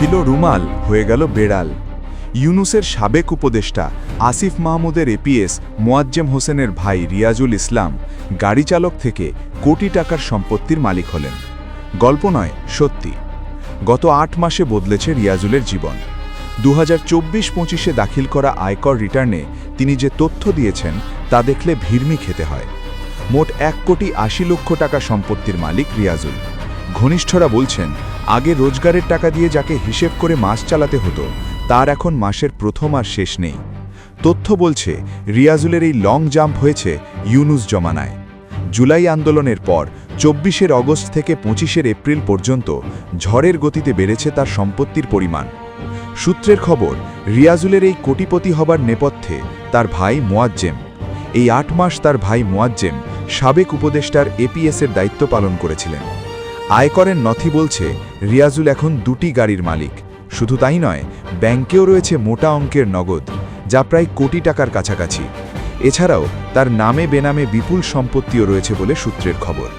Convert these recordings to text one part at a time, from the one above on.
ছিল রুমাল হয়ে গেল বেড়াল। ইউনুসের সাবেক উপদেষ্টা আসিফ মাহমুদের এপিএস মোয়াজ্জেম হোসেনের ভাই রিয়াজুল ইসলাম গাড়ি চালক থেকে কোটি টাকার সম্পত্তির মালিক হলেন। গল্প নয়, সত্যি। গত ৮ মাসে বদলেছে রিয়াজুলের জীবন। 2024-25-এ দাখিল করা আয়কর রিটার্নে তিনি যে তথ্য দিয়েছেন তা দেখলে ভিড়মি খেতে হয়। মোট 1,80,00,000 টাকা সম্পত্তির মালিক রিয়াজুল। ঘনিষ্ঠরা বলছেন, আগে রোজগারের টাকা দিয়ে যাকে হিসেব করে মাস চালাতে হতো, তার এখন মাসের প্রথম আর শেষ নেই। তথ্য বলছে রিয়াজুলের এই লং জাম্প হয়েছে ইউনুস জমানায়। জুলাই আন্দোলনের পর 24 অগস্ট থেকে 25 এপ্রিল পর্যন্ত ঝড়ের গতিতে বেড়েছে তার সম্পত্তির পরিমাণ। সূত্রের খবর, রিয়াজুলের এই কোটিপতি হবার নেপথ্যে তার ভাই মোয়াজ্জেম। এই 8 মাস তার ভাই মোয়াজ্জেম সাবেক উপদেষ্টার এপিএসের দায়িত্ব পালন করেছিলেন। আয়করের নথি বলছে রিয়াজুল এখন 2টি গাড়ির মালিক। শুধু তাই নয়, ব্যাংকেও রয়েছে মোটা অঙ্কের নগদ, যা প্রায় কোটি টাকার কাছাকাছি। এছাড়াও তার নামে বেনামে বিপুল সম্পত্তিও রয়েছে বলে সূত্রের খবর।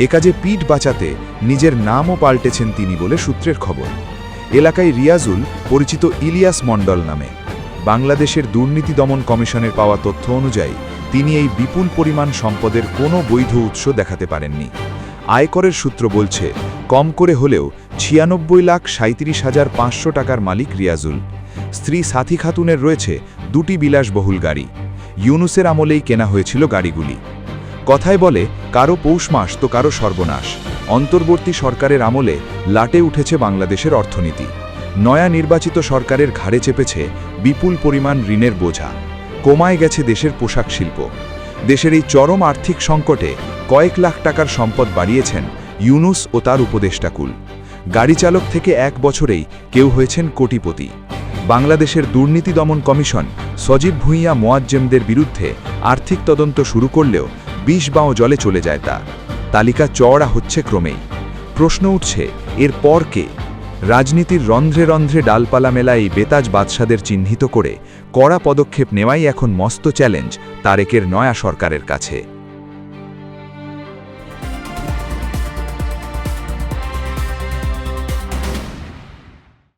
এ কাজে পিঠ বাঁচাতে নিজের নামও পাল্টেছেন তিনি বলে সূত্রের খবর। এলাকায় রিয়াজুল পরিচিত ইলিয়াস মণ্ডল নামে। বাংলাদেশের দুর্নীতি দমন কমিশনের পাওয়া তথ্য অনুযায়ী তিনি এই বিপুল পরিমাণ সম্পদের কোনো বৈধ উৎস দেখাতে পারেননি। আয়করের সূত্র বলছে, কম করে হলেও 96,37,500 টাকার মালিক রিয়াজুল। স্ত্রী সাথী খাতুনের রয়েছে 2টি বিলাসবহুল গাড়ি। ইউনুসের আমলেই কেনা হয়েছিল গাড়িগুলি। কথায় বলে, কারো পৌষ মাস তো কারো সর্বনাশ। অন্তর্বর্তী সরকারের আমলে লাটে উঠেছে বাংলাদেশের অর্থনীতি। নয়া নির্বাচিত সরকারের ঘাড়ে চেপেছে বিপুল পরিমাণ ঋণের বোঝা। কমায় গেছে দেশের পোশাক শিল্প। দেশের এই চরম আর্থিক সংকটে কয়েক লাখ টাকার সম্পদ বাড়িয়েছেন ইউনুস ও তার উপদেষ্টাকুল। গাড়ি চালক থেকে 1 বছরেই কেউ হয়েছেন কোটিপতি। বাংলাদেশের দুর্নীতি দমন কমিশন সজীব ভুঁইয়া মোয়াজ্জেমদের বিরুদ্ধে আর্থিক তদন্ত শুরু করলেও 20 বাঁও জলে চলে যায় তা। তালিকা চওড়া হচ্ছে ক্রমেই। প্রশ্ন উঠছে, এর পর কে? রাজনীতির রন্ধ্রে রন্ধ্রে ডালপালা মেলা এই বেতাজ বাদশাদের চিহ্নিত করে কড়া পদক্ষেপ নেওয়াই এখন মস্ত চ্যালেঞ্জ তারেকের নয়া সরকারের কাছে।